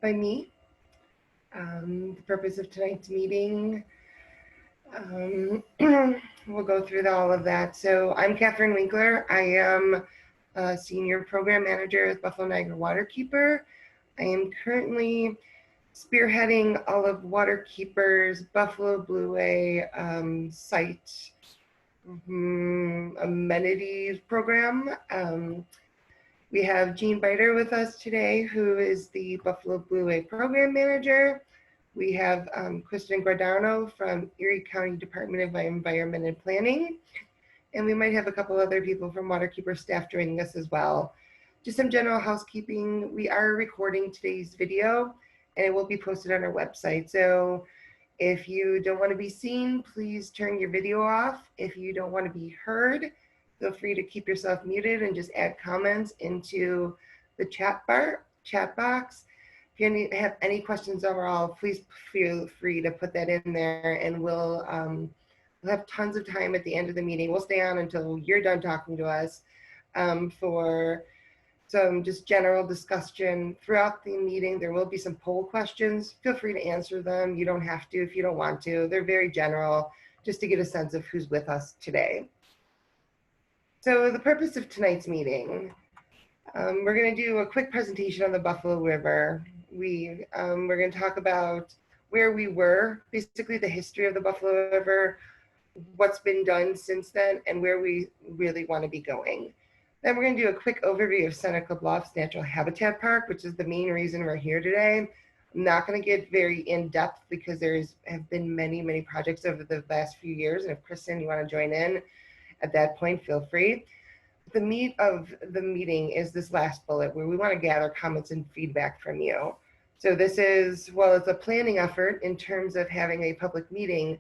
by me. The purpose of tonight's meeting, we'll go through all of that. So I'm Catherine Winkler. I am a Senior Program Manager with Buffalo Niagara Waterkeeper. I am currently spearheading all of Waterkeeper's Buffalo Blueway site amenities program. We have Jean Biter with us today, who is the Buffalo Blueway Program Manager. We have Kristen Guardano from Erie County Department of Environment and Planning. And we might have a couple other people from Waterkeeper staff joining us as well. Just some general housekeeping. We are recording today's video and it will be posted on our website. So if you don't want to be seen, please turn your video off. If you don't want to be heard, feel free to keep yourself muted and just add comments into the chat box. If you have any questions overall, please feel free to put that in there, and we'll have tons of time at the end of the meeting. We'll stay on until you're done talking to us for some just general discussion. Throughout the meeting, there will be some poll questions. Feel free to answer them. You don't have to if you don't want to. They're very general, just to get a sense of who's with us today. So the purpose of tonight's meeting, we're going to do a quick presentation on the Buffalo River. We're going to talk about where we were, basically the history of the Buffalo River, what's been done since then, and where we really want to be going. Then we're going to do a quick overview of Seneca Bluffs Natural Habitat Park, which is the main reason we're here today. I'm not going to get very in-depth because have been many projects over the last few years, and if Kristen, you want to join in at that point, feel free. The meat of the meeting is this last bullet where we want to gather comments and feedback from you. So this is, well, it's a planning effort in terms of having a public meeting.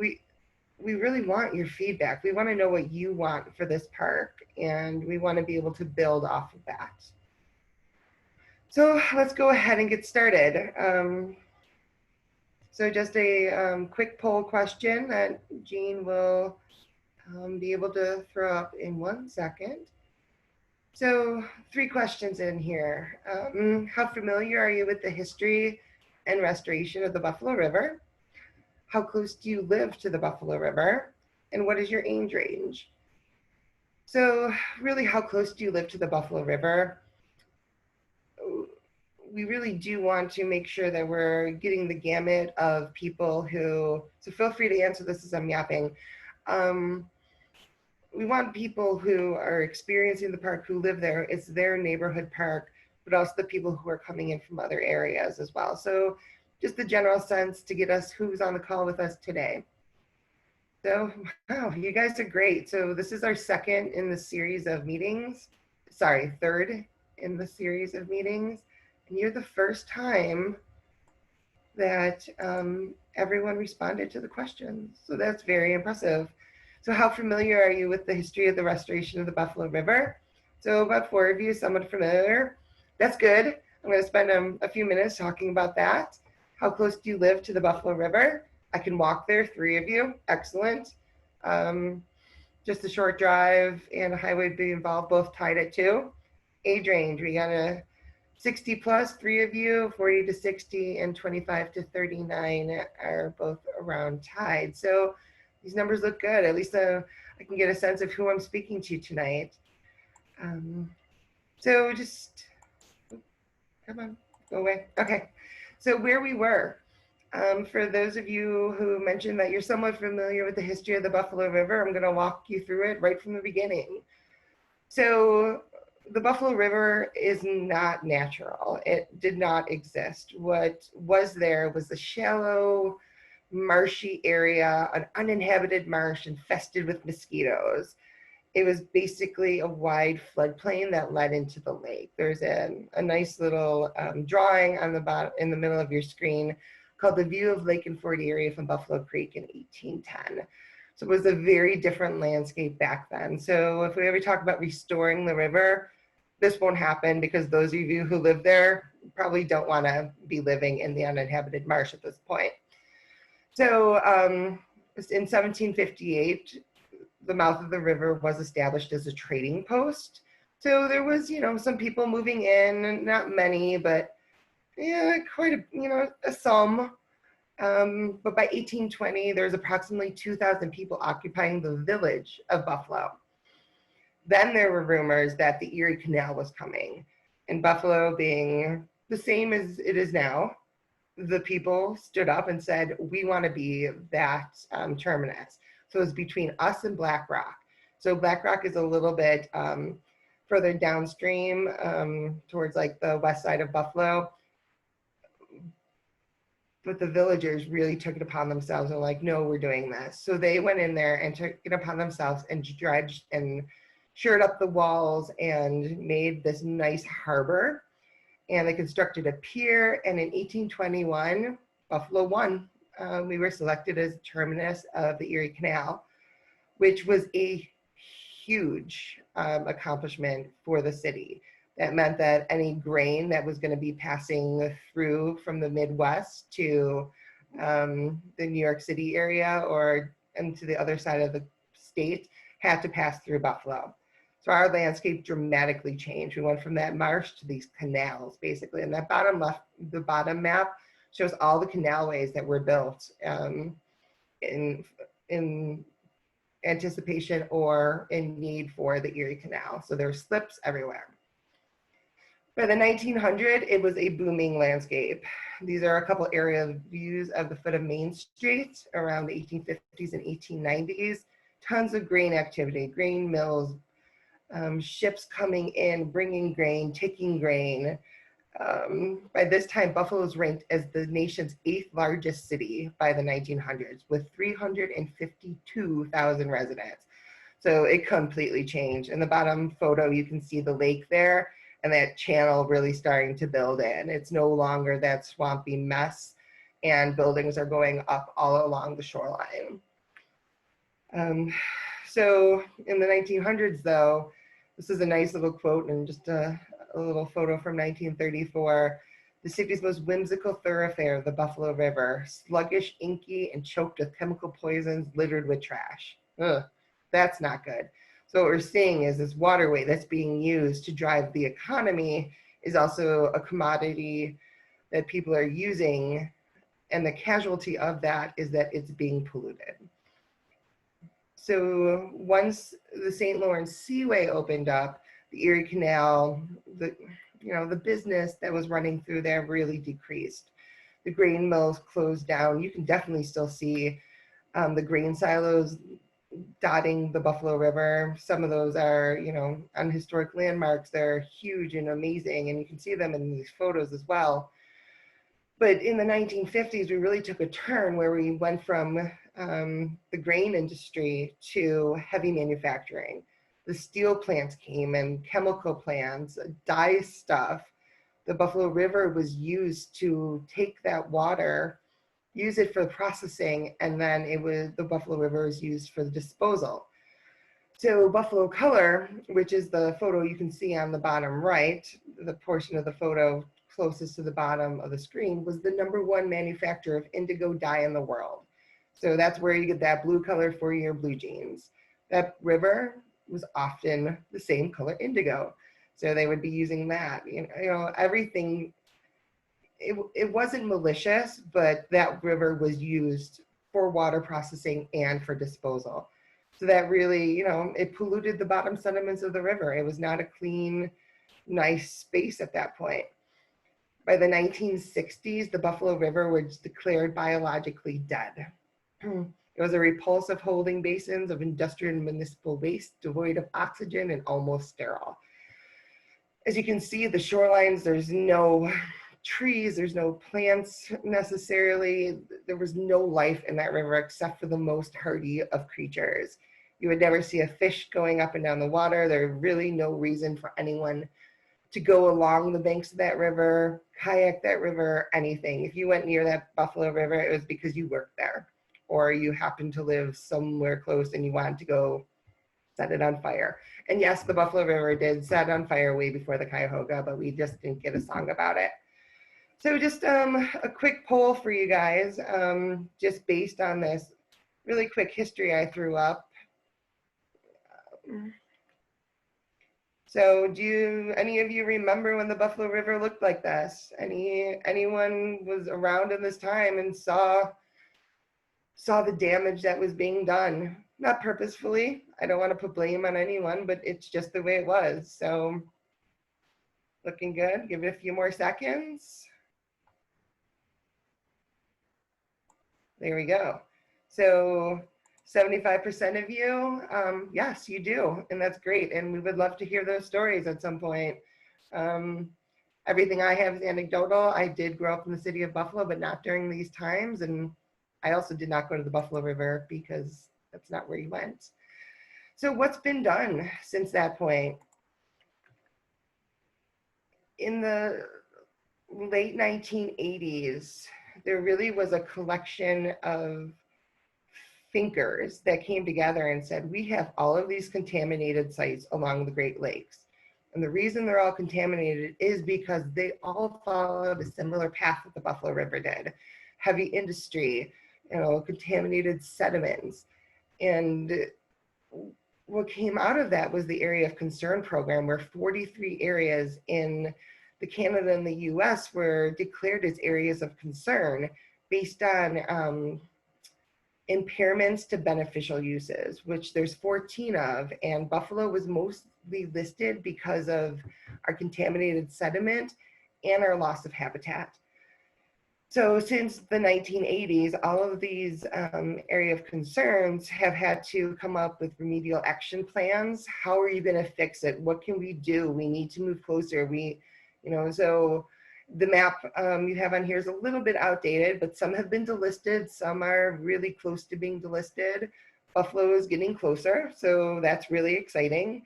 We really want your feedback. We want to know what you want for this park, and we want to be able to build off of that. So let's go ahead and get started. So just a quick poll question that Jean will be able to throw up in 1 second. So 3 questions in here. How familiar are you with the history and restoration of the Buffalo River? How close do you live to the Buffalo River? And what is your age range? So really, how close do you live to the Buffalo River? We really do want to make sure that we're getting the gamut of people who, so feel free to answer this as I'm yapping. We want people who are experiencing the park, who live there. It's their neighborhood park, but also the people who are coming in from other areas as well. So just the general sense to get us who's on the call with us today. So, wow, you guys are great. So this is our second in the series of meetings. Sorry, third in the series of meetings. And you're the first time that everyone responded to the questions. So that's very impressive. So how familiar are you with the history of the restoration of the Buffalo River? So about 4 of you, somewhat familiar. That's good. I'm going to spend a few minutes talking about that. How close do you live to the Buffalo River? I can walk there, 3 of you. Excellent. Just a short drive and a highway be involved, both tied at 2. Age range, we got a 60 plus, 3 of you, 40 to 60, and 25 to 39 are both around tied. So these numbers look good. At least I can get a sense of who I'm speaking to tonight. So just, come on, go away. Okay, so where we were. For those of you who mentioned that you're somewhat familiar with the history of the Buffalo River, I'm gonna walk you through it right from the beginning. So the Buffalo River is not natural. It did not exist. What was there was a shallow, marshy area, an uninhabited marsh infested with mosquitoes. It was basically a wide floodplain that led into the lake. There's a nice little drawing on the bottom, in the middle of your screen, called The View of Lake and Ford Erie from Buffalo Creek in 1810. So it was a very different landscape back then. So if we ever talk about restoring the river, this won't happen because those of you who live there probably don't want to be living in the uninhabited marsh at this point. So in 1758, the mouth of the river was established as a trading post. So there was, some people moving in, not many, but yeah, quite a, a sum. But by 1820, there's approximately 2,000 people occupying the village of Buffalo. Then there were rumors that the Erie Canal was coming, and Buffalo being the same as it is now, the people stood up and said, we want to be that terminus. So it's between us and Black Rock. So Black Rock is a little bit further downstream towards like the west side of Buffalo. But the villagers really took it upon themselves and like, no, we're doing this. So they went in there and took it upon themselves and dredged and shored up the walls and made this nice harbor. And they constructed a pier. And in 1821, Buffalo won. We were selected as terminus of the Erie Canal, which was a huge accomplishment for the city. That meant that any grain that was going to be passing through from the Midwest to the New York City area or and to the other side of the state had to pass through Buffalo. So our landscape dramatically changed. We went from that marsh to these canals, basically. And that bottom left, the bottom map shows all the canalways that were built in anticipation or in need for the Erie Canal. So there were slips everywhere. By the 1900s, it was a booming landscape. These are a couple area views of the foot of Main Street around the 1850s and 1890s. Tons of grain activity, grain mills, ships coming in, bringing grain, taking grain. By this time, Buffalo is ranked as the nation's 8th largest city by the 1900s with 352,000 residents. So it completely changed. In the bottom photo, you can see the lake there and that channel really starting to build in. It's no longer that swampy mess and buildings are going up all along the shoreline. So in the 1900s though, this is a nice little quote and just a little photo from 1934. The city's most whimsical thoroughfare, the Buffalo River, sluggish, inky, and choked with chemical poisons, littered with trash. Ugh, that's not good. So what we're seeing is this waterway that's being used to drive the economy is also a commodity that people are using, and the casualty of that is that it's being polluted. So once the St. Lawrence Seaway opened up, the Erie Canal, the business that was running through there really decreased. The grain mills closed down. You can definitely still see the grain silos dotting the Buffalo River. Some of those are, on historic landmarks. They're huge and amazing, and you can see them in these photos as well. But in the 1950s, we really took a turn where we went from the grain industry to heavy manufacturing. The steel plants came and chemical plants, dye stuff. The Buffalo River was used to take that water, use it for processing, and then the Buffalo River is used for the disposal. So Buffalo Color, which is the photo you can see on the bottom right, the portion of the photo closest to the bottom of the screen, was the #1 manufacturer of indigo dye in the world. So that's where you get that blue color for your blue jeans. That river was often the same color, indigo. So they would be using that, everything. It wasn't malicious, but that river was used for water processing and for disposal. So that really, it polluted the bottom sediments of the river. It was not a clean, nice space at that point. By the 1960s, the Buffalo River was declared biologically dead. It was a repulsive holding basins of industrial and municipal waste, devoid of oxygen and almost sterile. As you can see, the shorelines, there's no trees, there's no plants necessarily. There was no life in that river except for the most hardy of creatures. You would never see a fish going up and down the water. There's really no reason for anyone to go along the banks of that river, kayak that river, anything. If you went near that Buffalo River, it was because you worked there or you happened to live somewhere close and you wanted to go set it on fire. And yes, the Buffalo River did set on fire way before the Cuyahoga, but we just didn't get a song about it. So just a quick poll for you guys, just based on this really quick history I threw up. So do any of you remember when the Buffalo River looked like this? Anyone was around in this time and saw the damage that was being done? Not purposefully. I don't want to put blame on anyone, but it's just the way it was. So looking good. Give it a few more seconds. There we go. So 75% of you, yes, you do. And that's great. And we would love to hear those stories at some point. Everything I have is anecdotal. I did grow up in the city of Buffalo, but not during these times. And I also did not go to the Buffalo River because that's not where you went. So what's been done since that point? In the late 1980s, there really was a collection of thinkers that came together and said, we have all of these contaminated sites along the Great Lakes. And the reason they're all contaminated is because they all followed a similar path that the Buffalo River did. Heavy industry, contaminated sediments. And what came out of that was the Area of Concern program, where 43 areas in the Canada and the US were declared as areas of concern based on impairments to beneficial uses, which there's 14 of, and Buffalo was mostly listed because of our contaminated sediment and our loss of habitat. So since the 1980s, all of these area of concerns have had to come up with remedial action plans. How are you going to fix it? What can we do? We need to move closer. So the map you have on here is a little bit outdated, but some have been delisted. Some are really close to being delisted. Buffalo is getting closer, so that's really exciting.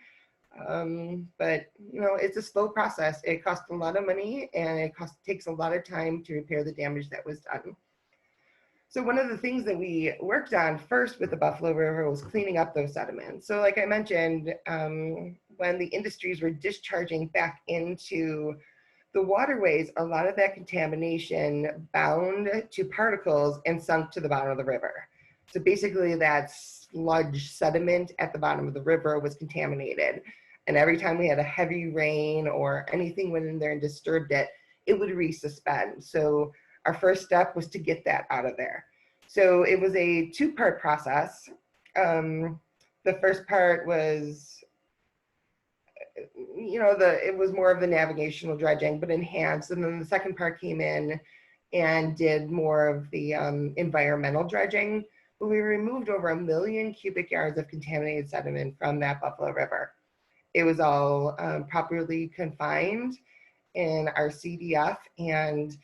But it's a slow process. It costs a lot of money, and it takes a lot of time to repair the damage that was done. So one of the things that we worked on first with the Buffalo River was cleaning up those sediments. So like I mentioned, when the industries were discharging back into the waterways, a lot of that contamination bound to particles and sunk to the bottom of the river. So basically that sludge sediment at the bottom of the river was contaminated. And every time we had a heavy rain or anything went in there and disturbed it, it would resuspend. So our first step was to get that out of there. So it was a two-part process. The first part was, it was more of the navigational dredging, but enhanced. And then the second part came in and did more of the environmental dredging. But we removed over 1 million cubic yards of contaminated sediment from that Buffalo River. It was all properly confined in our CDF. And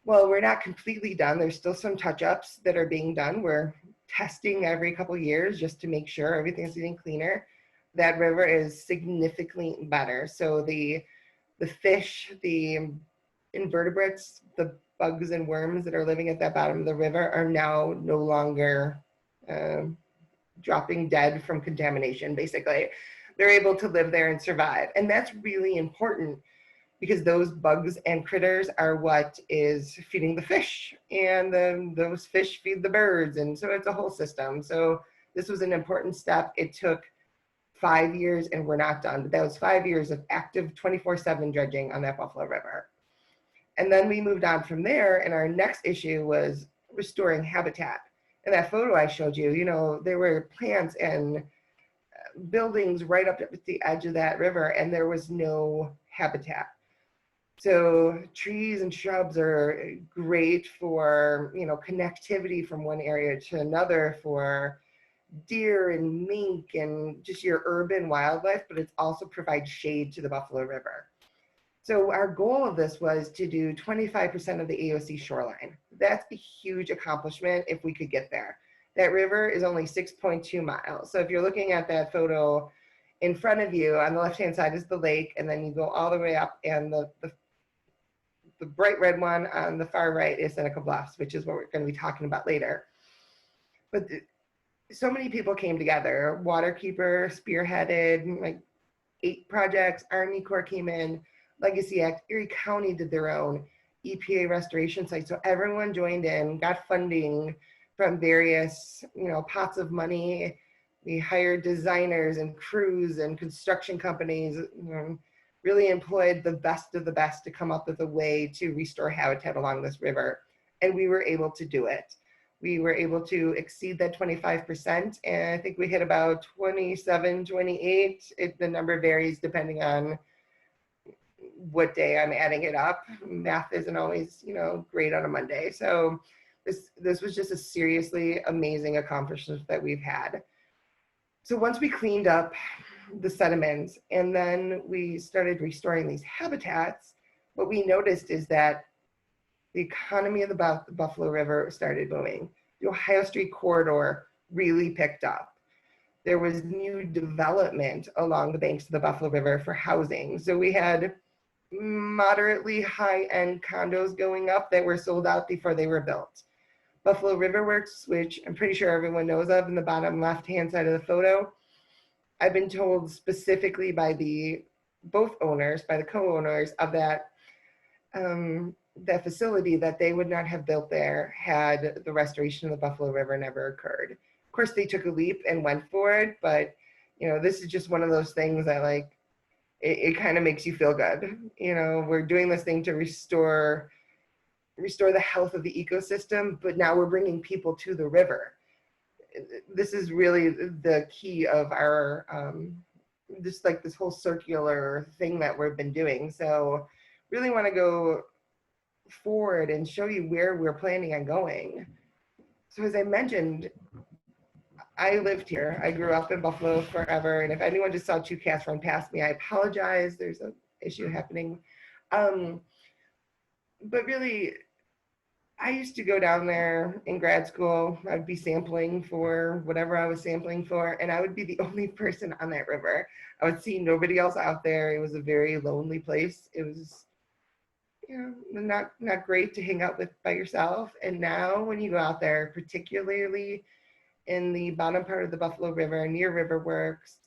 well, we're not completely done. There's still some touch-ups that are being done. We're testing every couple of years just to make sure everything's getting cleaner. That river is significantly better. So the fish, the invertebrates, the bugs and worms that are living at that bottom of the river are now no longer dropping dead from contamination, basically. They're able to live there and survive. And that's really important because those bugs and critters are what is feeding the fish. And then those fish feed the birds. And so it's a whole system. So this was an important step. It took 5 years and we're not done, but that was 5 years of active 24/7 dredging on that Buffalo River. And then we moved on from there, and our next issue was restoring habitat. In that photo I showed you, there were plants and buildings right up at the edge of that river, and there was no habitat. So trees and shrubs are great for, connectivity from one area to another for deer and mink and just your urban wildlife, but it also provides shade to the Buffalo River. So our goal of this was to do 25% of the AOC shoreline. That's a huge accomplishment if we could get there. That river is only 6.2 miles. So if you're looking at that photo in front of you, on the left-hand side is the lake, and then you go all the way up, and the bright red one on the far right is Seneca Bluffs, which is what we're going to be talking about later. But so many people came together. Waterkeeper spearheaded like 8 projects. Army Corps came in. Legacy Act. Erie County did their own EPA restoration site. So everyone joined in, got funding from various, pots of money, We hired designers and crews and construction companies, really employed the best of the best to come up with a way to restore habitat along this river. And we were able to do it. We were able to exceed that 25%. And I think we hit about 27, 28. The number varies depending on what day I'm adding it up. Math isn't always, great on a Monday. So this was just a seriously amazing accomplishment that we've had. So once we cleaned up the sediments and then we started restoring these habitats, what we noticed is that the economy of the Buffalo River started booming. The Ohio Street corridor really picked up. There was new development along the banks of the Buffalo River for housing. So we had moderately high-end condos going up that were sold out before they were built. Buffalo River Works, which I'm pretty sure everyone knows of in the bottom left-hand side of the photo, I've been told specifically by both owners, by the co-owners of that facility, that they would not have built there had the restoration of the Buffalo River never occurred. Of course, they took a leap and went for it, but this is just one of those things that it kind of makes you feel good. We're doing this thing to restore the health of the ecosystem, but now we're bringing people to the river. This is really the key of our just this whole circular thing that we've been doing. So really want to go forward and show you where we're planning on going. So as I mentioned, I lived here. I grew up in Buffalo forever. And if anyone just saw two cats run past me, I apologize. There's an issue happening. But really, I used to go down there in grad school. I'd be sampling for whatever I was sampling for, and I would be the only person on that river. I would see nobody else out there. It was a very lonely place. It was, not great to hang out with by yourself. And now when you go out there, particularly in the bottom part of the Buffalo River, near Riverworks,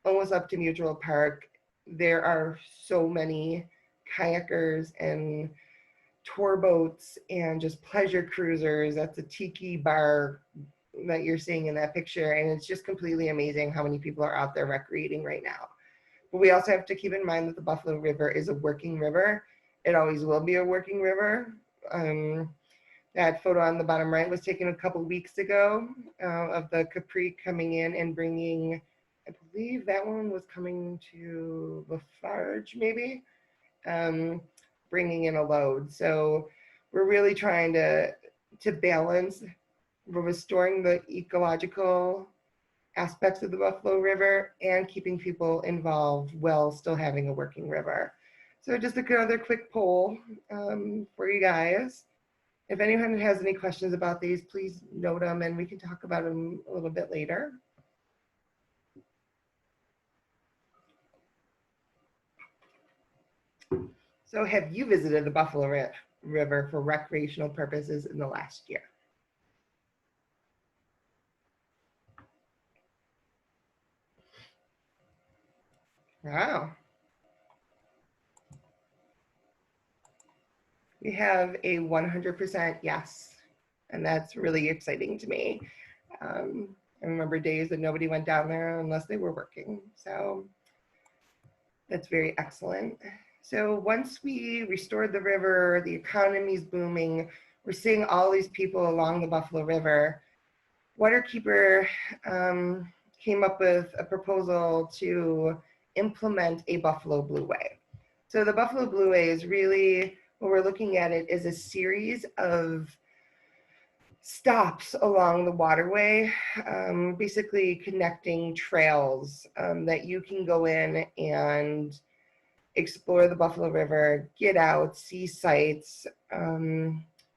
almost up to Mutual Park, there are so many kayakers and tour boats and just pleasure cruisers. That's a tiki bar that you're seeing in that picture. And it's just completely amazing how many people are out there recreating right now. But we also have to keep in mind that the Buffalo River is a working river. It always will be a working river. That photo on the bottom right was taken a couple weeks ago of the Capri coming in and bringing, I believe that one was coming to Lafarge maybe, bringing in a load. So we're really trying to balance, we're restoring the ecological aspects of the Buffalo River and keeping people involved while still having a working river. So just another quick poll for you guys. If anyone has any questions about these, please note them and we can talk about them a little bit later. So have you visited the Buffalo River for recreational purposes in the last year? Wow. We have a 100% yes, and that's really exciting to me. I remember days that nobody went down there unless they were working, so that's very excellent. So once we restored the river, the economy's booming, we're seeing all these people along the Buffalo River. Waterkeeper came up with a proposal to implement a Buffalo Blueway. So the Buffalo Blueway is really, what we're looking at it is a series of stops along the waterway, basically connecting trails that you can go in and explore the Buffalo River, get out, see sights,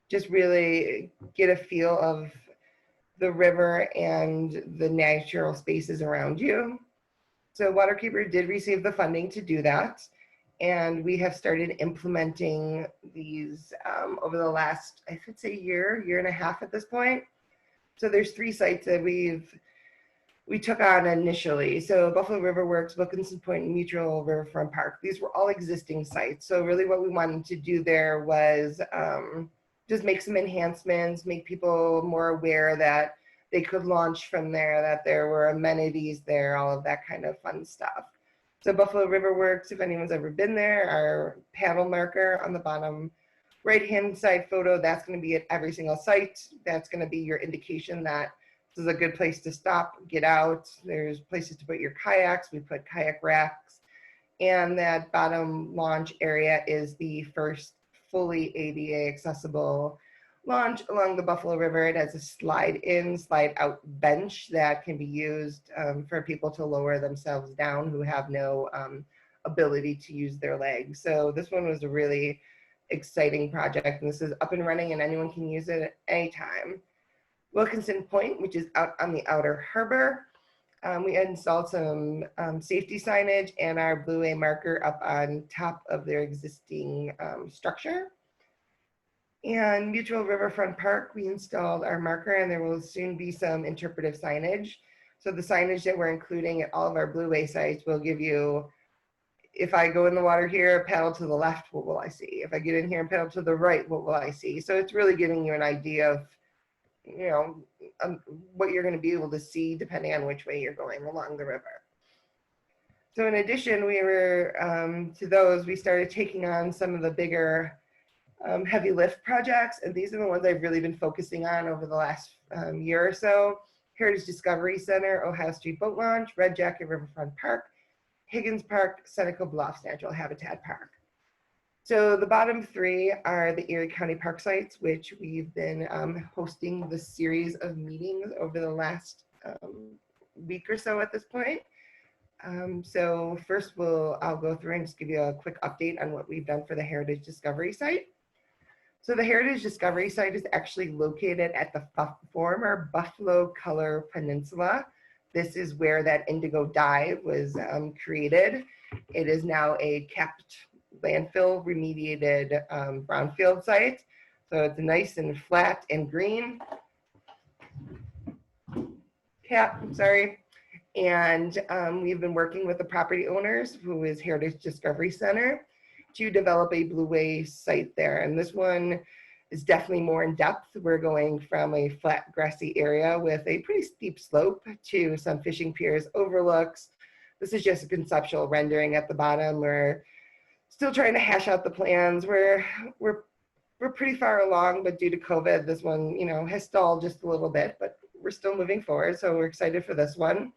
just really get a feel of the river and the natural spaces around you. So Waterkeeper did receive the funding to do that. And we have started implementing these over the last, I should say, year and a half at this point. So there's 3 sites that we took on initially. So Buffalo River Works, Wilkinson Point, and Mutual Riverfront Park. These were all existing sites. So really what we wanted to do there was just make some enhancements, make people more aware that they could launch from there, that there were amenities there, all of that kind of fun stuff. So Buffalo River Works, if anyone's ever been there, our paddle marker on the bottom right-hand side photo, that's going to be at every single site. That's going to be your indication that this is a good place to stop, get out. There's places to put your kayaks. We put kayak racks. And that bottom launch area is the first fully ADA accessible launch along the Buffalo River. It has a slide in, slide out bench that can be used for people to lower themselves down who have no ability to use their legs. So this one was a really exciting project, and this is up and running and anyone can use it at any time. Wilkinson Point, which is out on the outer harbor. We installed some safety signage and our Blueway marker up on top of their existing structure. And Mutual Riverfront Park, we installed our marker, and there will soon be some interpretive signage. So the signage that we're including at all of our Blueway sites will give you, if I go in the water here, paddle to the left, what will I see? If I get in here and paddle to the right, what will I see? So it's really giving you an idea of, you know, what you're going to be able to see depending on which way you're going along the river. So in addition, we were, to those, we started taking on some of the bigger heavy lift projects, and these are the ones I've really been focusing on over the last year or so. Heritage Discovery Center, Ohio Street Boat Launch, Red Jacket Riverfront Park, Higgins Park, Seneca Bluffs Natural Habitat Park. So the bottom three are the Erie County park sites, which we've been hosting this series of meetings over the last week or so at this point. So first I'll go through and just give you a quick update on what we've done for the Heritage Discovery site. So the Heritage Discovery site is actually located at the former Buffalo Color Peninsula. This is where that indigo dye was created. It is now a capped landfill remediated brownfield site. So it's nice and flat and green. And we've been working with the property owners, who is Heritage Discovery Center, to develop a Blueway site there. And this one is definitely more in depth. We're going from a flat grassy area with a pretty steep slope to some fishing piers, overlooks. This is just a conceptual rendering at the bottom. We're still trying to hash out the plans. We're pretty far along, but due to COVID, this one, you know, has stalled just a little bit, but we're still moving forward. So we're excited for this one.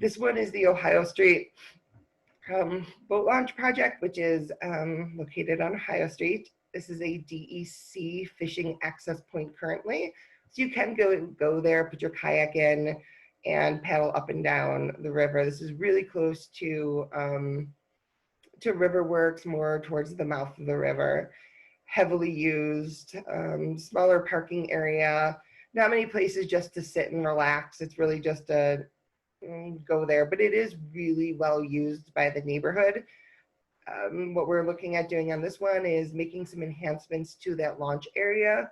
This one is the Ohio Street boat launch project, which is located on Ohio Street. This is a DEC fishing access point currently. So you can go there, put your kayak in, and paddle up and down the river. This is really close to Riverworks, more towards the mouth of the river. Heavily used, smaller parking area, not many places just to sit and relax. It's really just a go there, but it is really well used by the neighborhood. What we're looking at doing on this one is making some enhancements to that launch area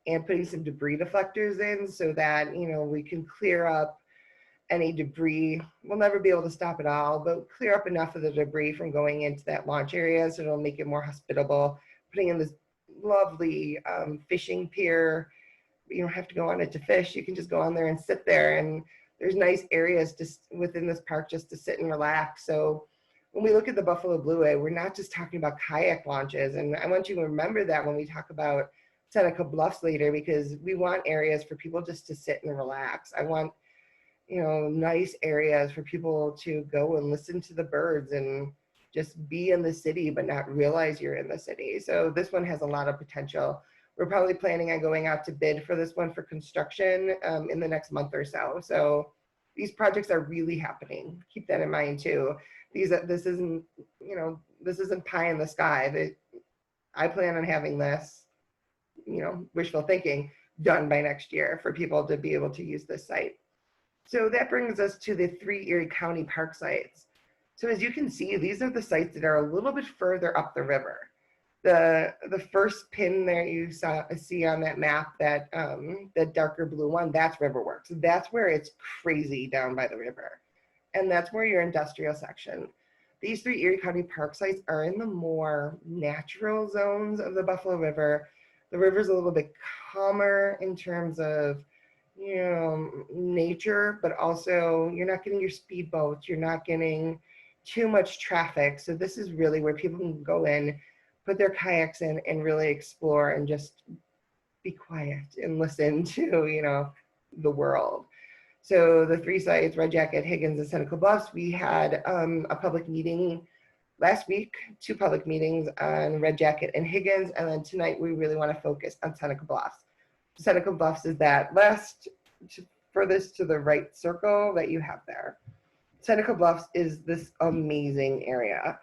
and putting some debris deflectors in so that, you know, we can clear up any debris. We'll never be able to stop it all, but clear up enough of the debris from going into that launch area so it'll make it more hospitable. Putting in this lovely fishing pier. You don't have to go on it to fish. You can just go on there and sit there, and there's nice areas just within this park just to sit and relax. So when we look at the Buffalo Blueway, we're not just talking about kayak launches. And I want you to remember that when we talk about Seneca Bluffs later, because we want areas for people just to sit and relax. I want, you know, nice areas for people to go and listen to the birds and just be in the city, but not realize you're in the city. So this one has a lot of potential. We're probably planning on going out to bid for this one for construction in the next month or so. So these projects are really happening. Keep that in mind too. This isn't, you know, this isn't pie in the sky. I plan on having this, you know, wishful thinking, done by next year for people to be able to use this site. So that brings us to the 3 Erie County park sites. So as you can see, these are the sites that are a little bit further up the river. The first pin there you see on that map, that that darker blue one, that's Riverworks. That's where it's crazy down by the river. And that's where your industrial section. These 3 Erie County park sites are in the more natural zones of the Buffalo River. The river's a little bit calmer in terms of, nature, but also you're not getting your speedboats, you're not getting too much traffic. So this is really where people can go in, put their kayaks in, and really explore and just be quiet and listen to, the world. So the three sites, Red Jacket, Higgins, and Seneca Bluffs, we had a public meeting last week, two public meetings on Red Jacket and Higgins, and then tonight we really want to focus on Seneca Bluffs. Seneca Bluffs is that furthest to the right circle that you have there. Seneca Bluffs is this amazing area,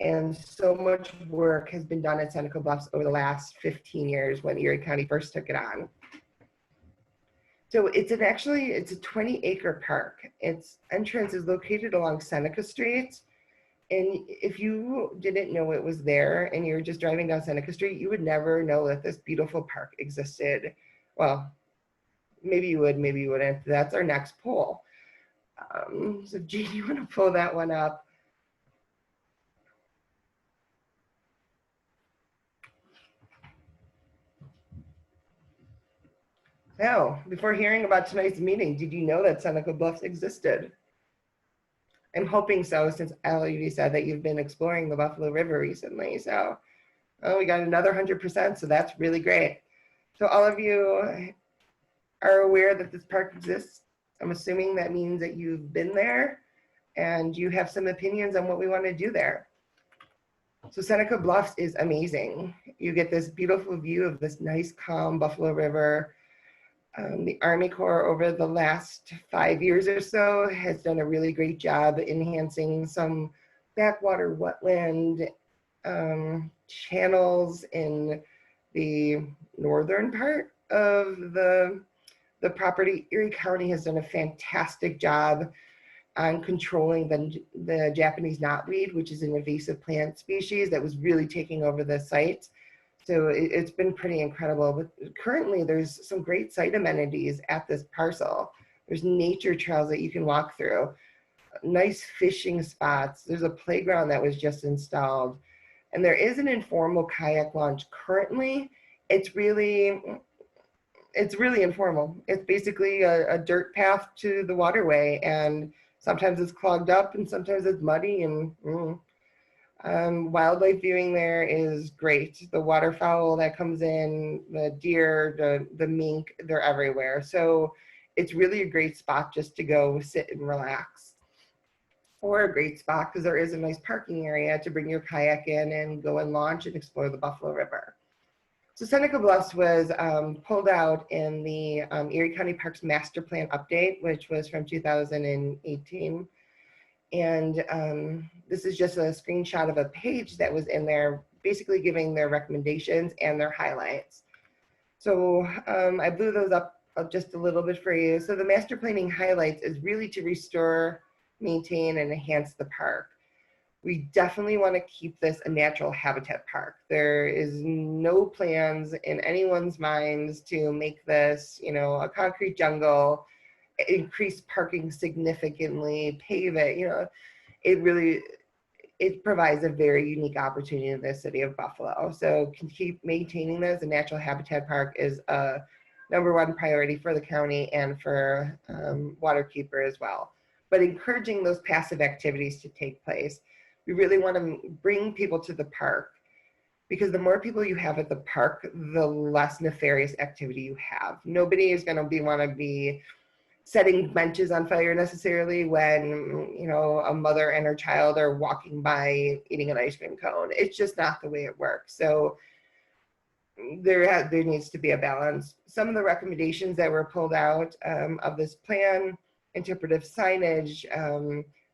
and so much work has been done at Seneca Bluffs over the last 15 years when Erie County first took it on. So it's a 20-acre park. Its entrance is located along Seneca Street. And if you didn't know it was there and you're just driving down Seneca Street, you would never know that this beautiful park existed. Well, maybe you would, maybe you wouldn't. That's our next poll. So Jean, you want to pull that one up? Now, before hearing about tonight's meeting, did you know that Seneca Bluffs existed? I'm hoping so, since you said that you've been exploring the Buffalo River recently. So, we got another 100%, so that's really great. So all of you are aware that this park exists. I'm assuming that means that you've been there and you have some opinions on what we want to do there. So Seneca Bluffs is amazing. You get this beautiful view of this nice, calm Buffalo River. The Army Corps over the last 5 years or so has done a really great job enhancing some backwater wetland channels in the northern part of the property. Erie County has done a fantastic job on controlling the Japanese knotweed, which is an invasive plant species that was really taking over the site. So it's been pretty incredible. But currently there's some great site amenities at this parcel. There's nature trails that you can walk through, nice fishing spots. There's a playground that was just installed. And there is an informal kayak launch currently. It's really informal. It's basically a dirt path to the waterway, and sometimes it's clogged up and sometimes it's muddy, and wildlife viewing there is great. The waterfowl that comes in, the deer, the mink, they're everywhere. So it's really a great spot just to go sit and relax. Or a great spot because there is a nice parking area to bring your kayak in and go and launch and explore the Buffalo River. So Seneca Bluffs was pulled out in the Erie County Parks Master Plan update, which was from 2018. And this is just a screenshot of a page that was in there, basically giving their recommendations and their highlights. So I blew those up just a little bit for you. So the master planning highlights is really to restore, maintain, and enhance the park. We definitely want to keep this a natural habitat park. There is no plans in anyone's minds to make this, a concrete jungle, increase parking significantly, pave it. It provides a very unique opportunity in the city of Buffalo. So keep maintaining this. A natural habitat park is a #1 priority for the county and for Waterkeeper as well. But encouraging those passive activities to take place. We really want to bring people to the park, because the more people you have at the park, the less nefarious activity you have. Nobody is going to want to be setting benches on fire necessarily when, a mother and her child are walking by eating an ice cream cone. It's just not the way it works. So there needs to be a balance. Some of the recommendations that were pulled out of this plan: interpretive signage,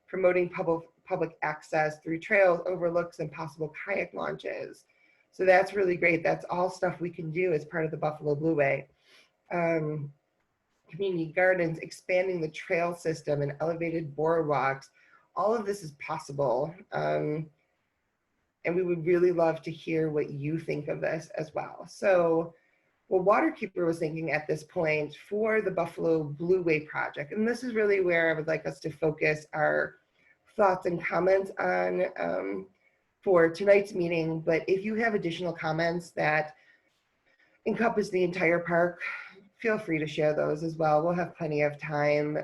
promoting public access through trails, overlooks, and possible kayak launches. So that's really great. That's all stuff we can do as part of the Buffalo Blueway. Community gardens, expanding the trail system, and elevated boardwalks. All of this is possible. And we would really love to hear what you think of this as well. So what Waterkeeper was thinking at this point for the Buffalo Blueway project, and this is really where I would like us to focus our thoughts and comments on for tonight's meeting. But if you have additional comments that encompass the entire park, feel free to share those as well. We'll have plenty of time,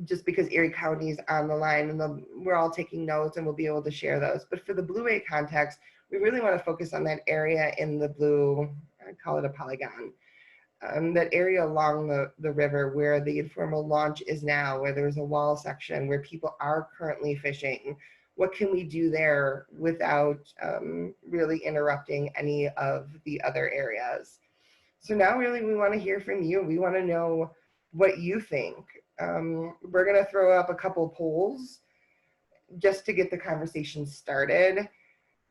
just because Erie County is on the line, and we're all taking notes, and we'll be able to share those. But for the Blueway context, we really want to focus on that area in the blue, I call it a polygon, that area along the river where the informal launch is now, where there's a wall section where people are currently fishing. What can we do there without really interrupting any of the other areas? So now really we want to hear from you. We want to know what you think. We're going to throw up a couple polls just to get the conversation started.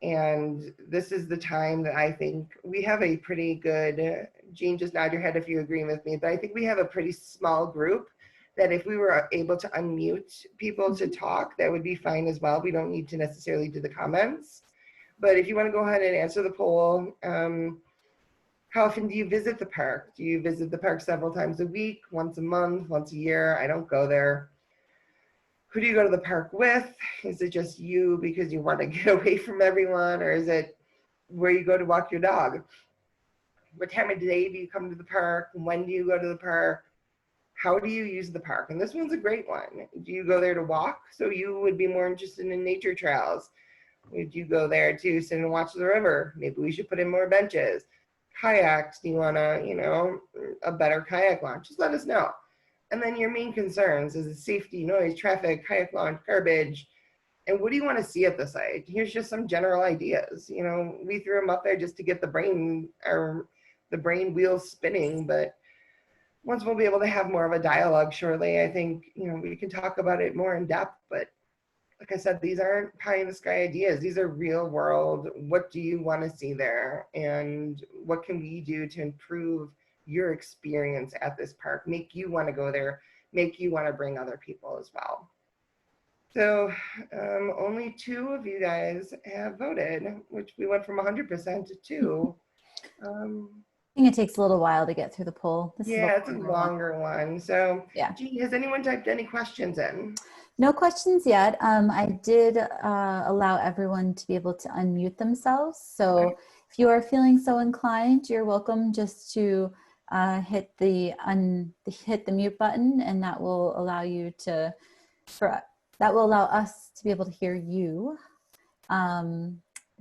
And this is the time that I think we have a pretty good, Jean, just nod your head if you agree with me, but I think we have a pretty small group that if we were able to unmute people to talk, that would be fine as well. We don't need to necessarily do the comments. But if you want to go ahead and answer the poll, how often do you visit the park? Do you visit the park several times a week, once a month, once a year? I don't go there. Who do you go to the park with? Is it just you because you want to get away from everyone, or is it where you go to walk your dog? What time of day do you come to the park? When do you go to the park? How do you use the park? And this one's a great one. Do you go there to walk? So you would be more interested in nature trails. Would you go there to sit and watch the river? Maybe we should put in more benches. Kayaks, do you want to, a better kayak launch? Just let us know. And then your main concerns, is it safety, noise, traffic, kayak launch, garbage, and what do you want to see at the site? Here's just some general ideas. We threw them up there just to get the brain wheels spinning, but once we'll be able to have more of a dialogue shortly, I think, we can talk about it more in depth. But like I said, these aren't pie in the sky ideas. These are real world. What do you want to see there? And what can we do to improve your experience at this park, make you want to go there, make you want to bring other people as well? So only 2 of you guys have voted, which we went from 100% to 2. I think it takes a little while to get through the poll. Yeah, it's a longer one. So yeah. Gee, has anyone typed any questions in? No questions yet. I did allow everyone to be able to unmute themselves. So okay. If you are feeling so inclined, you're welcome just to hit the mute button, and that will allow you to, that will allow us to be able to hear you.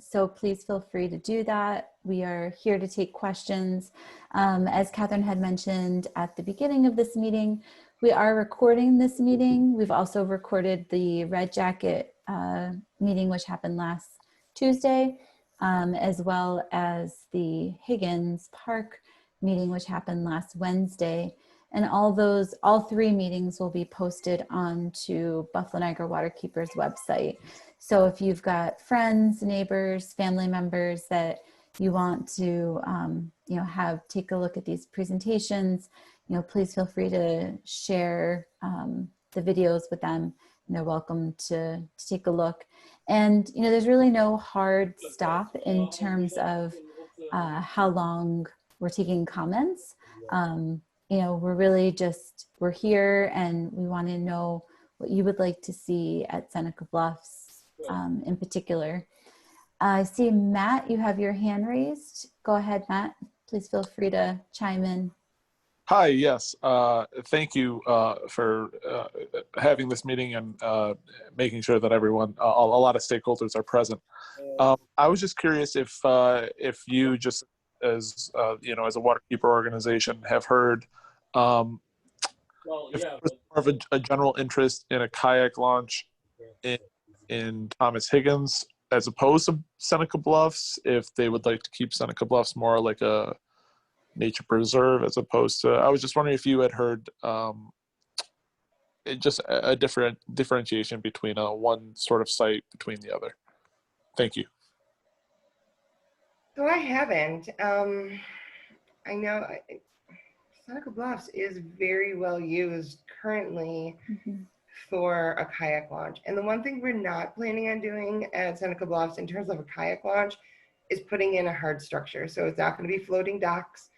So please feel free to do that. We are here to take questions. As Catherine had mentioned at the beginning of this meeting, we are recording this meeting. We've also recorded the Red Jacket meeting, which happened last Tuesday, as well as the Higgins Park meeting, which happened last Wednesday. And all 3 meetings will be posted onto Buffalo Niagara Waterkeeper's website. So if you've got friends, neighbors, family members that you want to, take a look at these presentations, please feel free to share the videos with them, and they're welcome to take a look. And, there's really no hard stop in terms of how long we're taking comments. We're really we're here, and we want to know what you would like to see at Seneca Bluffs in particular. I see, Matt, you have your hand raised. Go ahead, Matt. Please feel free to chime in. Hi, yes. Thank you for having this meeting and making sure that everyone, a lot of stakeholders are present. I was just curious if you just as as a waterkeeper organization have heard if there was more of a general interest in a kayak launch in Thomas Higgins as opposed to Seneca Bluffs, if they would like to keep Seneca Bluffs more like a nature preserve as opposed to, I was just wondering if you had heard just a differentiation between one sort of site between the other. Thank you. So I haven't. I know Seneca Bluffs is very well used currently for a kayak launch. And the one thing we're not planning on doing at Seneca Bluffs in terms of a kayak launch is putting in a hard structure. So it's not going to be floating docks.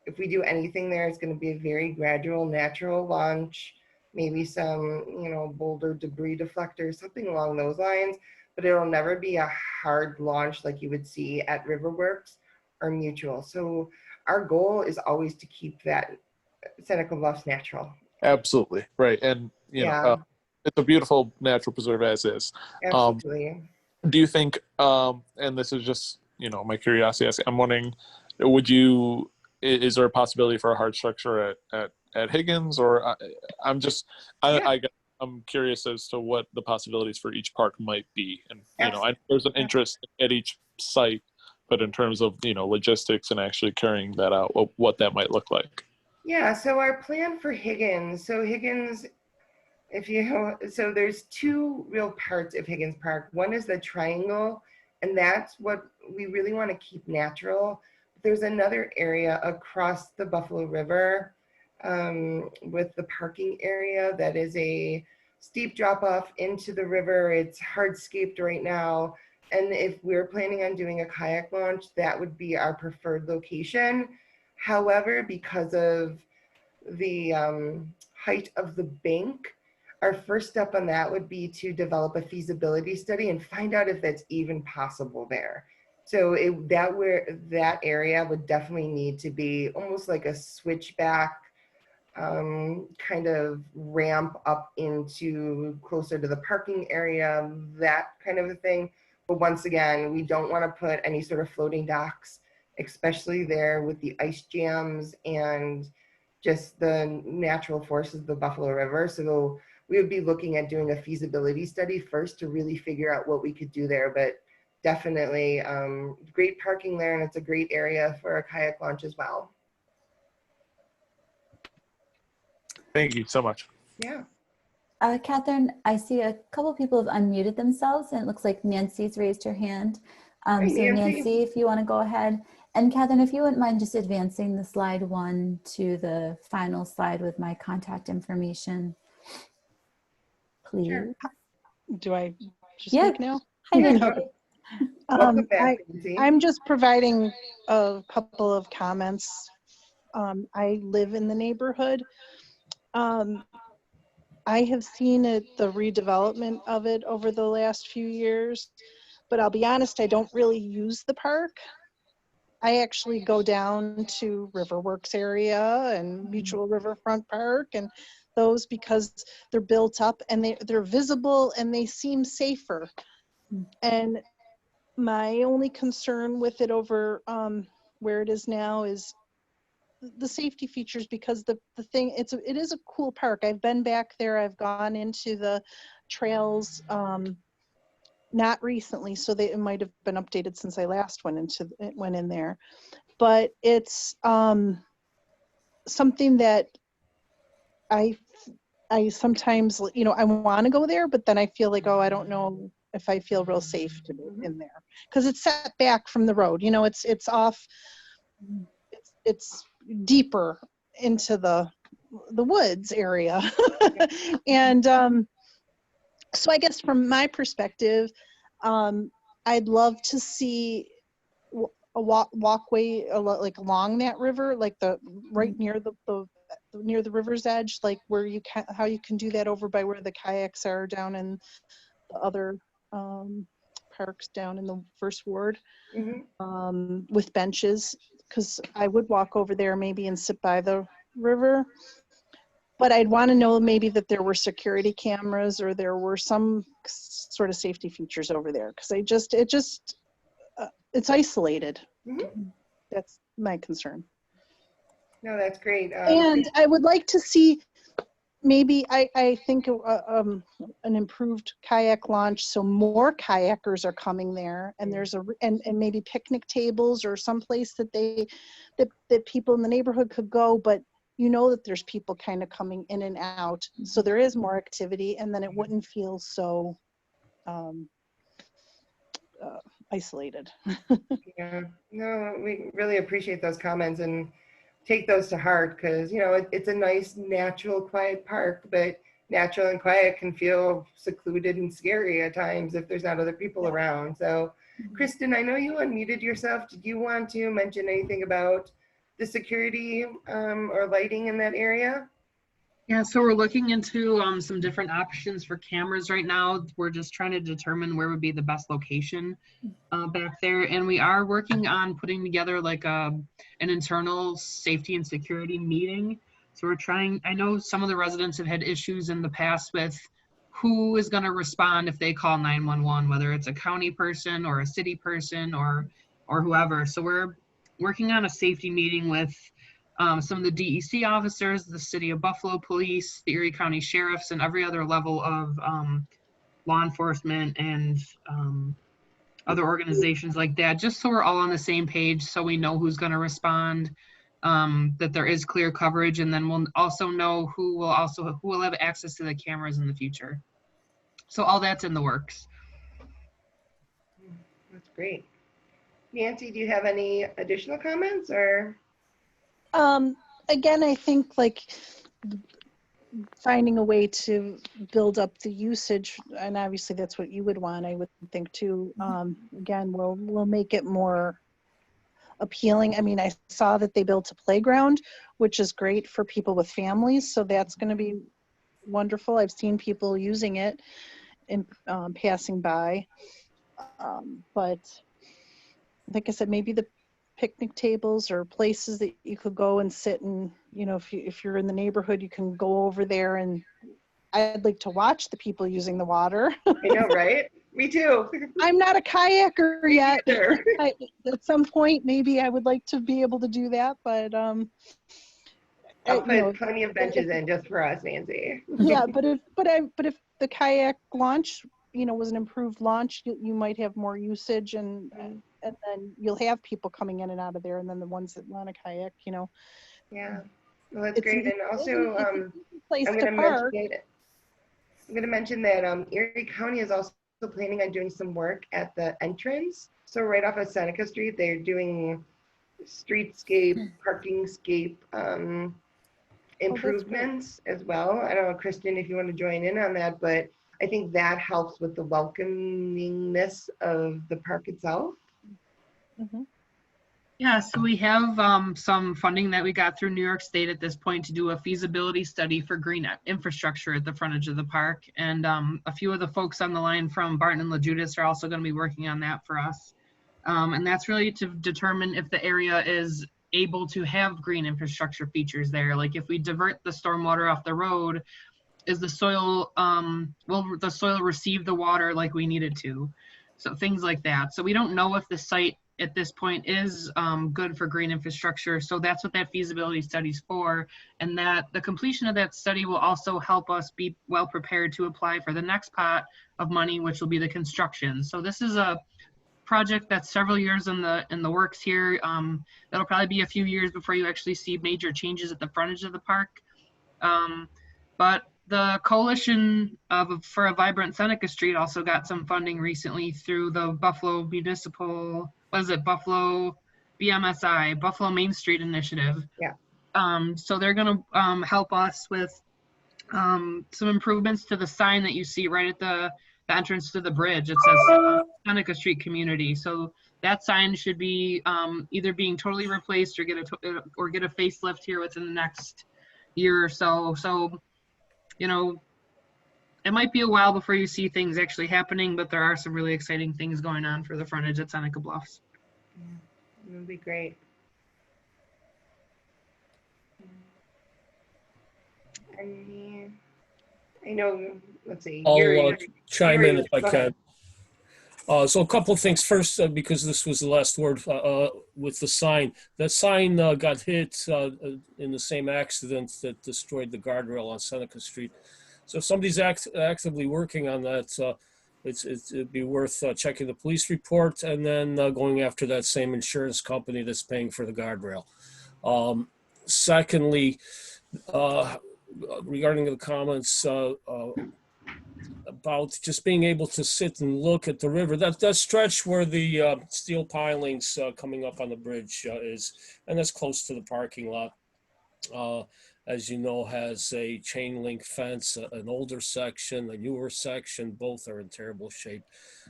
If we do anything there, it's going to be a very gradual, natural launch, maybe some, boulder debris deflector, something along those lines, but it'll never be a hard launch like you would see at Riverworks are mutual. So our goal is always to keep that Seneca Bluffs natural. Absolutely. Right. And, you know, Yeah, it's a beautiful natural preserve as is. absolutely. Do you think, and this is just, you know, my curiosity, I'm wondering, would you, is there a possibility for a hard structure at Higgins, or I'm just, Yeah. I guess I'm curious as to what the possibilities for each park might be. And, you know, Absolutely. there's an interest at each site, but in terms of, you know, logistics and actually carrying that out, what that might look like. Yeah, so our plan for Higgins, so Higgins, so there's two real parts of Higgins Park. One is the triangle, and that's what we really want to keep natural. There's another area across the Buffalo River with the parking area that is a steep drop off into the river. It's hardscaped right now. And if we're planning on doing a kayak launch, that would be our preferred location. However, because of the height of the bank, our first step on that would be to develop a feasibility study and find out if that's even possible there. So that area would definitely need to be almost like a switchback kind of ramp up into closer to the parking area, that kind of a thing. But once again, we don't want to put any sort of floating docks, especially there with the ice jams and just the natural forces of the Buffalo River. So we would be looking at doing a feasibility study first to really figure out what we could do there. But definitely great parking there, and it's a great area for a kayak launch as well. Thank you so much. Yeah. Catherine, I see a couple people have unmuted themselves, and it looks like Nancy's raised her hand. Hey, So Nancy. Nancy, if you want to go ahead. And Catherine, if you wouldn't mind just advancing the slide 1 to the final slide with my contact information, please. Sure. Do I just speak now? Hi, Yeah. Nancy. Welcome back, Nancy. I'm just providing a couple of comments. I live in the neighborhood. I have seen the redevelopment of it over the last few years, but I'll be honest, I don't really use the park. I actually go down to Riverworks area and Mutual Riverfront Park and those because they're built up and they're visible and they seem safer. And my only concern with it over where it is now is the safety features, because the thing, it is a cool park. I've been back there. I've gone into the trails, not recently, so it might have been updated since I last went in there. But it's something that I sometimes, you know, I want to go there, but then I feel like, oh, I don't know if I feel real safe to be in there because it's set back from the road. You know, it's off. It's deeper into the woods area. And so I guess from my perspective, I'd love to see a walkway like along that river, like right near near the river's edge, like where how you can do that over by where the kayaks are down in the other parks down in the first ward, with benches, because I would walk over there maybe and sit by the river. But I'd want to know maybe that there were security cameras or there were some sort of safety features over there, because it's isolated. That's my concern. No, that's great. And I would like to see maybe, I think an improved kayak launch, so more kayakers are coming there, and there's and maybe picnic tables or someplace that people in the neighborhood could go, but you know that there's people kind of coming in and out, so there is more activity, and then it wouldn't feel so isolated. Yeah, no, we really appreciate those comments and take those to heart, because, you know, it's a nice, natural, quiet park, but natural and quiet can feel secluded and scary at times if there's not other people around. So, Kristen, I know you unmuted yourself. Did you want to mention anything about the security or lighting in that area? Yeah, so we're looking into some different options for cameras right now. We're just trying to determine where would be the best location back there. And we are working on putting together like an internal safety and security meeting. So we're trying, I know some of the residents have had issues in the past with who is going to respond if they call 911, whether it's a county person or a city person or whoever. So we're working on a safety meeting with some of the DEC officers, the City of Buffalo Police, the Erie County Sheriffs, and every other level of law enforcement and other organizations like that, just so we're all on the same page, so we know who's going to respond, that there is clear coverage, and then we'll also know who will have access to the cameras in the future. So all that's in the works. That's great. Nancy, do you have any additional comments or? Again, I think like finding a way to build up the usage, and obviously that's what you would want, I would think too. Again, we'll make it more appealing. I mean, I saw that they built a playground, which is great for people with families, so that's going to be wonderful. I've seen people using it and passing by, but like I said, maybe the picnic tables or places that you could go and sit, and you know, if you're in the neighborhood, you can go over there. And I'd like to watch the people using the water. I know, right? Me too. I'm not a kayaker yet. At some point, maybe I would like to be able to do that, but I'll put plenty of benches in just for us, Nancy. Yeah, but if the kayak launch, you know, was an improved launch, you might have more usage, and then you'll have people coming in and out of there, and then the ones that want a kayak, you know. Yeah, well, that's great. And also, I'm place going to park. to mention that Erie County is also planning on doing some work at the entrance. So right off of Seneca Street, they're doing streetscape, parkingscape improvements as well. I don't know, Kristen, if you want to join in on that, but I think that helps with the welcomingness of the park itself. Mm-hmm. Yeah, so we have some funding that we got through New York State at this point to do a feasibility study for green infrastructure at the frontage of the park. And a few of the folks on the line from Barton and La Judas are also going to be working on that for us. And that's really to determine if the area is able to have green infrastructure features there. Like if we divert the stormwater off the road, is the soil, will the soil receive the water like we need it to? So things like that. So we don't know if the site at this point is good for green infrastructure. So that's what that feasibility study is for. And that the completion of that study will also help us be well prepared to apply for the next pot of money, which will be the construction. So this is a project that's several years in the works here. That'll probably be a few years before you actually see major changes at the frontage of the park. But the Coalition for a Vibrant Seneca Street also got some funding recently through the Buffalo Municipal, Buffalo BMSI, Buffalo Main Street Initiative. Yeah. So they're going to help us with some improvements to the sign that you see right at the entrance to the bridge. It says Seneca Street Community. So that sign should be either being totally replaced or get a facelift here within the next year or so. So, you know, it might be a while before you see things actually happening, but there are some really exciting things going on for the frontage at Seneca Bluffs. It would be great. I know, let's see. I'll chime in if I can. So a couple of things. First, because this was the last word with the sign. That sign got hit in the same accident that destroyed the guardrail on Seneca Street. So if somebody's actively working on that, it'd be worth checking the police report and then going after that same insurance company that's paying for the guardrail. Secondly, regarding the comments about just being able to sit and look at the river, that stretch where the steel pilings coming up on the bridge is, and that's close to the parking lot, as you know, has a chain link fence, an older section, a newer section. Both are in terrible shape.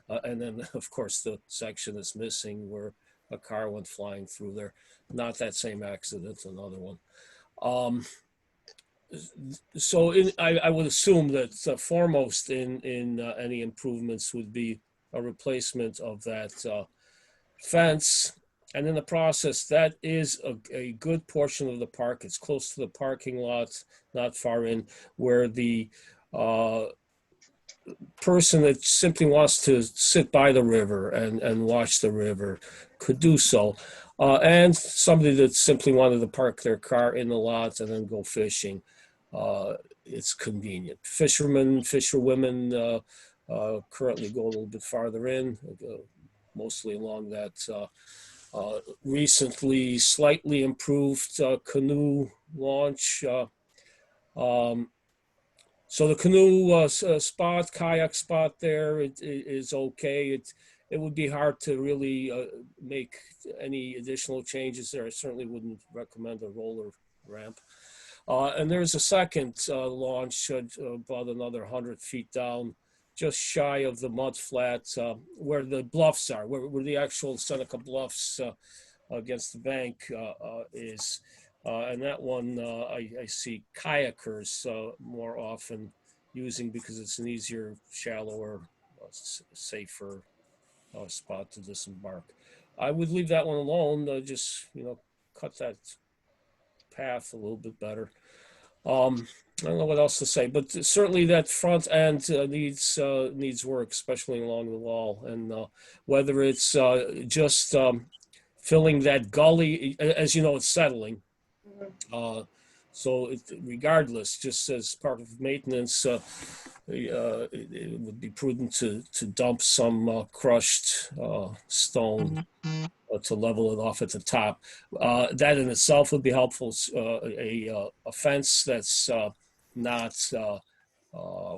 And then, of course, the section that's missing where a car went flying through there. Not that same accident, another one. I would assume that foremost in any improvements would be a replacement of that fence. And in the process, that is a good portion of the park. It's close to the parking lot, not far in, where the person that simply wants to sit by the river and watch the river could do so. And somebody that simply wanted to park their car in the lot and then go fishing. It's convenient. Fishermen, fisherwomen currently go a little bit farther in, mostly along that recently slightly improved canoe launch. So the canoe spot, kayak spot there, it is okay. It would be hard to really make any additional changes there. I certainly wouldn't recommend a roller ramp. And there's a second launch about another 100 feet down, just shy of the mud flat where the bluffs are, where the actual Seneca Bluffs against the bank is. And that one I see kayakers more often using because it's an easier, shallower, safer spot to disembark. I would leave that one alone, just, cut that path a little bit better. I don't know what else to say, but certainly that front end needs work, especially along the wall. And whether it's just filling that gully, as you know, it's settling. So regardless, just as part of maintenance, it would be prudent to dump some crushed stone to level it off at the top. That in itself would be helpful. A fence that's not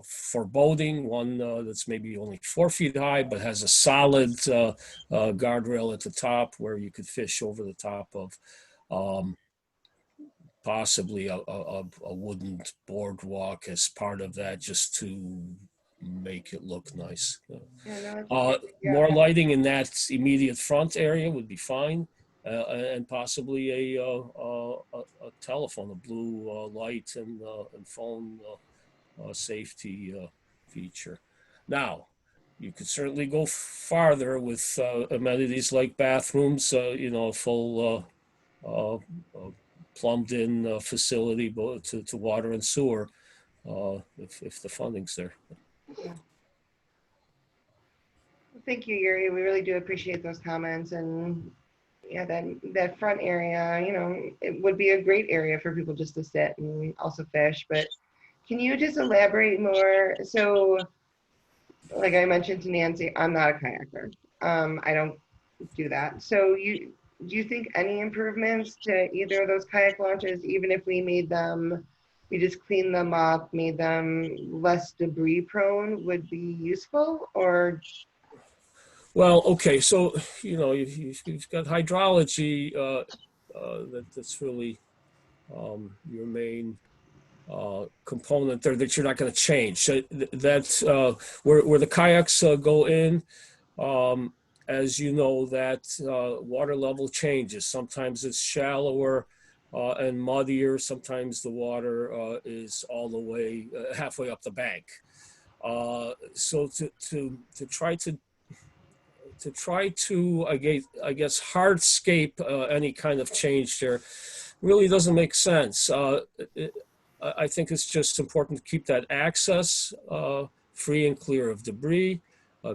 foreboding, one that's maybe only 4 feet high, but has a solid guardrail at the top where you could fish over the top of possibly a wooden boardwalk as part of that, just to make it look nice. More lighting in that immediate front area would be fine, and possibly a telephone, a blue light and phone safety feature. Now, you could certainly go farther with amenities like bathrooms, full plumbed-in facility to water and sewer, if the funding's there. Yeah. Thank you, Erie. We really do appreciate those comments. And yeah, that front area, it would be a great area for people just to sit and also fish. But can you just elaborate more? So, like I mentioned to Nancy, I'm not a kayaker. I don't do that. So do you think any improvements to either of those kayak launches, even if we just cleaned them up, made them less debris prone, would be useful? Or well, okay, so you've got hydrology that's really your main component there that you're not going to change. So that's where the kayaks go in. As you know, that water level changes. Sometimes it's shallower and muddier. Sometimes the water is all the way halfway up the bank. So to try to I guess hardscape any kind of change there really doesn't make sense. I think it's just important to keep that access free and clear of debris.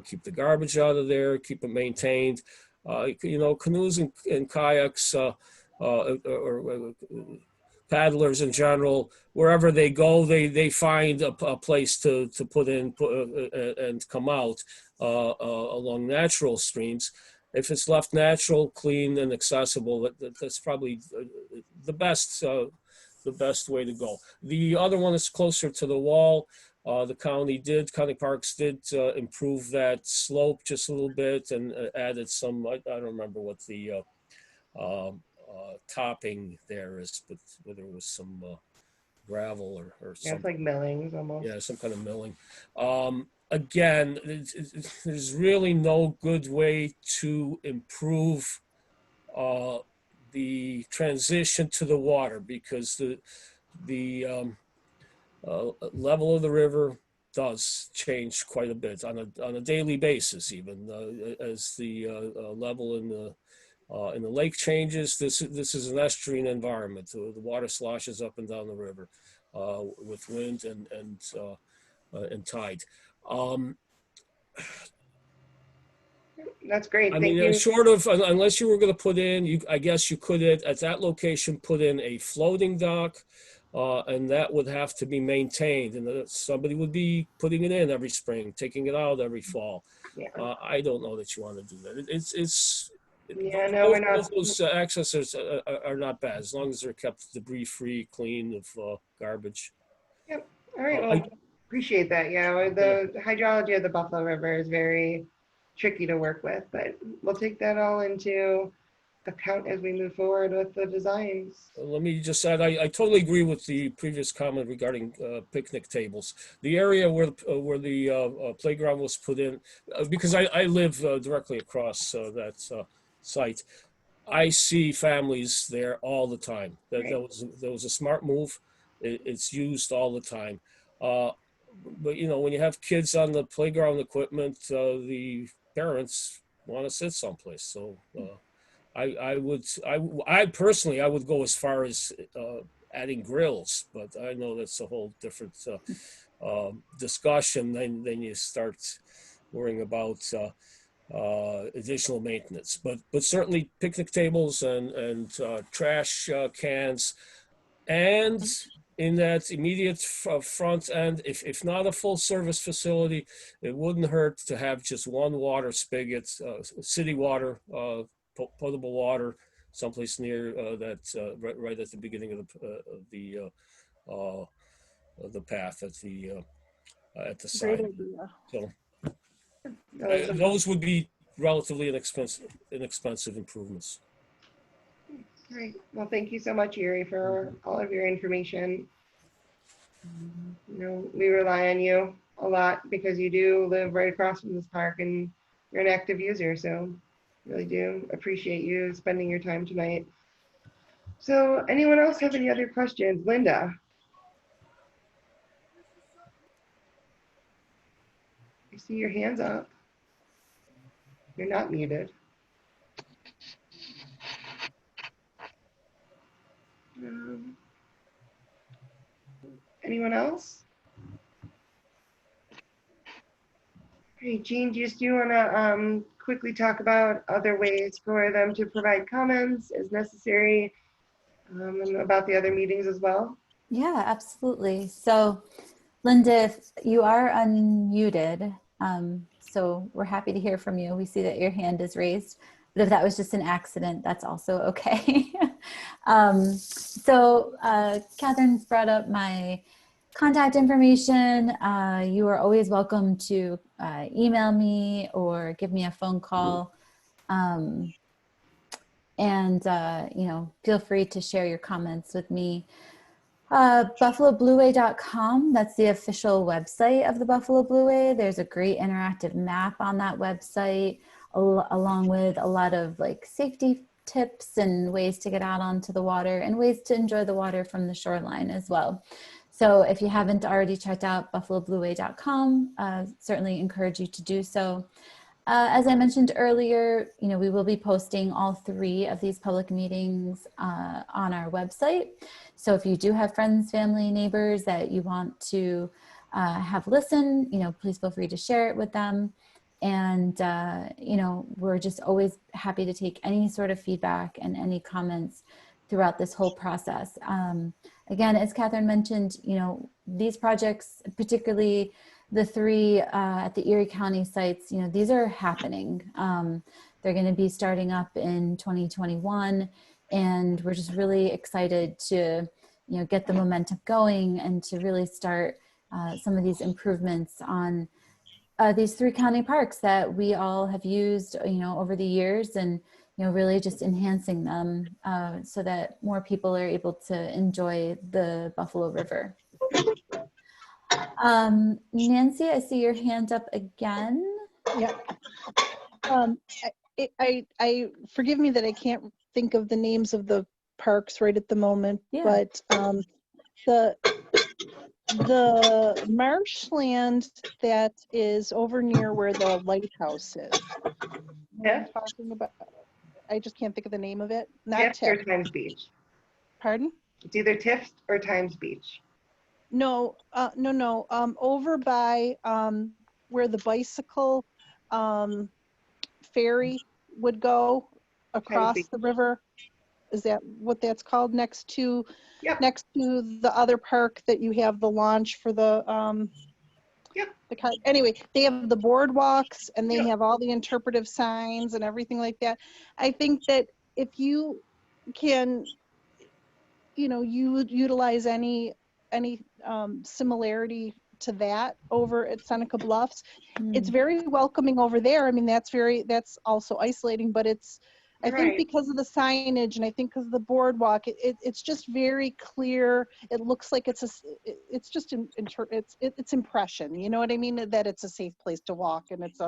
Keep the garbage out of there, keep it maintained. Canoes and kayaks or paddlers in general, wherever they go, they find a place to put in and come out along natural streams. If it's left natural, clean, and accessible, that's probably the best way to go. The other one is closer to the wall. The county parks did improve that slope just a little bit and added some, I don't remember what the topping there is, but whether it was some gravel or something. it's like millings almost. Yeah, some kind of milling. Again, there's really no good way to improve the transition to the water, because the level of the river does change quite a bit on a daily basis, even as the level in the lake changes. This is an estuarine environment. The water sloshes up and down the river with wind and tide. That's great. I Thank mean, you. short of, unless you were going to put in, I guess you could at that location put in a floating dock, and that would have to be maintained, and somebody would be putting it in every spring, taking it out every fall. Yeah. I don't know that you want to do that. Yeah, no, we're not. Both those accessors are not bad, as long as they're kept debris-free, clean of garbage. Yep. All right. Well, appreciate that. Yeah, the hydrology of the Buffalo River is very tricky to work with, but we'll take that all into account as we move forward with the designs. Let me just add, I totally agree with the previous comment regarding picnic tables. The area where the playground was put in, because I live directly across that site, I see families there all the time. That was a smart move. It's used all the time. But you know, when you have kids on the playground equipment, the parents want to sit someplace. So I personally would go as far as adding grills, but I know that's a whole different discussion. Then you start worrying about additional maintenance. But certainly picnic tables and trash cans, and in that immediate front end, if not a full service facility, it wouldn't hurt to have just one water spigot, city water, potable water, someplace near that, right at the beginning of the path at the side. Great idea. So those would be relatively inexpensive improvements. Great. Well, thank you so much, Erie, for all of your information. You know, we rely on you a lot because you do live right across from this park and you're an active user. So really do appreciate you spending your time tonight. So anyone else have any other questions? Linda. I see your hands up. You're not muted. Anyone else? Hey, Jean, do you want to quickly talk about other ways for them to provide comments as necessary, and about the other meetings as well? Yeah, absolutely. So Linda, if you are unmuted, so we're happy to hear from you. We see that your hand is raised, but if that was just an accident, that's also okay. So Catherine's brought up my contact information. You are always welcome to email me or give me a phone call. And, you know, feel free to share your comments with me. BuffaloBlueway.com, that's the official website of the Buffalo Blueway. There's a great interactive map on that website, along with a lot of like safety tips and ways to get out onto the water and ways to enjoy the water from the shoreline as well. So if you haven't already checked out BuffaloBlueway.com, certainly encourage you to do so. As I mentioned earlier, you know, we will be posting all 3 of these public meetings on our website. So if you do have friends, family, neighbors that you want to have listen, you know, please feel free to share it with them. And, you know, we're just always happy to take any sort of feedback and any comments throughout this whole process. Again, as Catherine mentioned, you know, these projects, particularly the 3 at the Erie County sites, you know, these are happening. They're going to be starting up in 2021, and we're just really excited to, you know, get the momentum going and to really start some of these improvements on these 3 county parks that we all have used, you know, over the years, and, you know, really just enhancing them so that more people are able to enjoy the Buffalo River. Nancy, I see your hand up again. Yeah. I forgive me that I can't think of the names of the parks right at the moment, Yeah. but The marshland that is over near where the lighthouse is. You know what I'm Tift? talking about? I just can't think of the name of it. Not Tift or Tift. Times Beach? Pardon? It's either Tift or Times Beach. No, no. Over by where the bicycle ferry would go across Beach. the river. Is that what that's called? Next to Yep. the other park that you have the launch for the Yep. anyway, they have the boardwalks and they Yep. have all the interpretive signs and everything like that. I think that if you can, you know, you would utilize any similarity to that over at Seneca Bluffs, it's very welcoming over there. I mean, that's also isolating, but it's, I think because of the signage and I think because of the boardwalk, it's just very clear. It looks like it's just it's impression, you know what I mean? That it's a safe place to walk and it's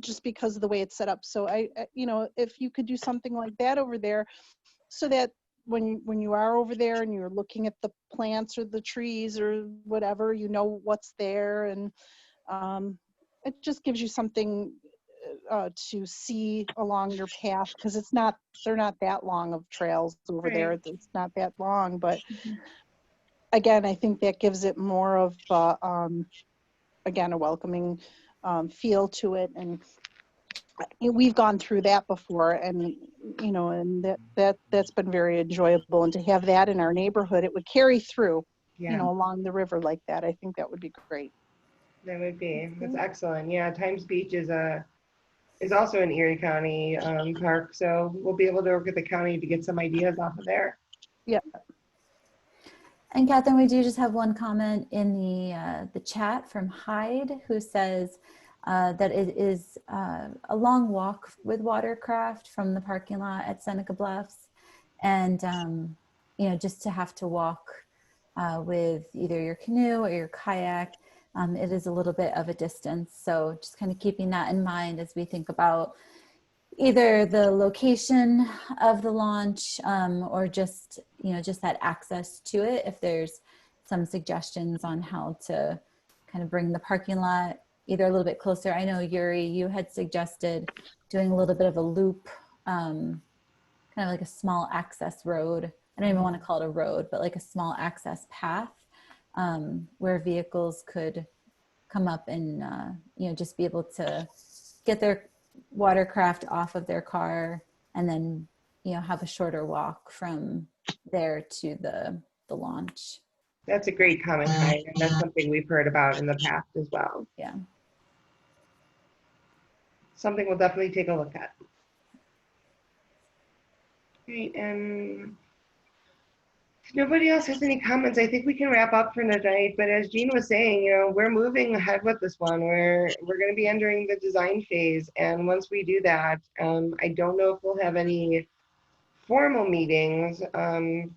just because of the way it's set up. So I you know, if you could do something like that over there so that when you are over there and you're looking at the plants or the trees or whatever, you know what's there, and it just gives you something to see along your path, because they're not that long of trails over there. It's not that long, but again, I think that gives it more of again, a welcoming feel to it. And we've gone through that before, and you know, and that's been very enjoyable. And to have that in our neighborhood, it would carry through, you know, along the river like that. I think that would be great. That would be. That's excellent. Yeah, Times Beach is also an Erie County park, so we'll be able to work with the county to get some ideas off of there. Yeah. And Catherine, we do just have one comment in the chat from Hyde, who says that it is a long walk with watercraft from the parking lot at Seneca Bluffs, and you know, just to have to walk with either your canoe or your kayak, it is a little bit of a distance. So just kind of keeping that in mind as we think about either the location of the launch or just, you know, just that access to it. If there's some suggestions on how to kind of bring the parking lot either a little bit closer. I know, Yuri, you had suggested doing a little bit of a loop, kind of like a small access road. I don't even want to call it a road, but like a small access path where vehicles could come up and, you know, just be able to get their watercraft off of their car and then, you know, have a shorter walk from there to the launch. That's a great comment, Hyde, and that's something we've heard about in the past as well. Yeah. Something we'll definitely take a look at. Great, and if nobody else has any comments, I think we can wrap up for tonight. But as Jean was saying, you know, we're moving ahead with this one. We're going to be entering the design phase, and once we do that, I don't know if we'll have any formal meetings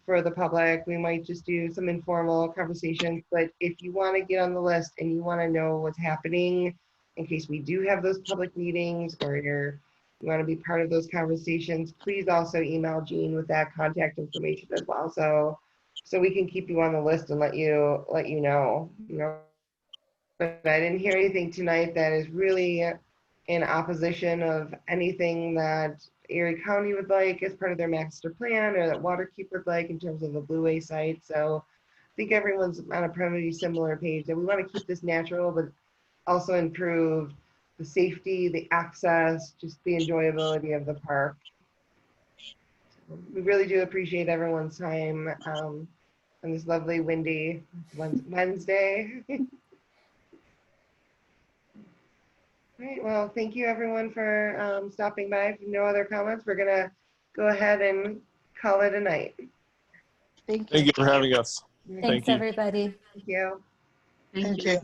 for the public. We might just do some informal conversations. But if you want to get on the list and you want to know what's happening in case we do have those public meetings, or you want to be part of those conversations, please also email Jean with that contact information as well, so we can keep you on the list and let you know. You know, but I didn't hear anything tonight that is really in opposition of anything that Erie County would like as part of their master plan, or that Waterkeep would like in terms of the Blueway site. So I think everyone's on a pretty similar page that we want to keep this natural, but also improve the safety, the access, just the enjoyability of the park. We really do appreciate everyone's time on this lovely windy Wednesday. Great. Well, thank you everyone for stopping by. If no other comments, we're gonna go ahead and call it a night. Thank you. Thank you for having us. Thanks, everybody. Thank you. Thank you.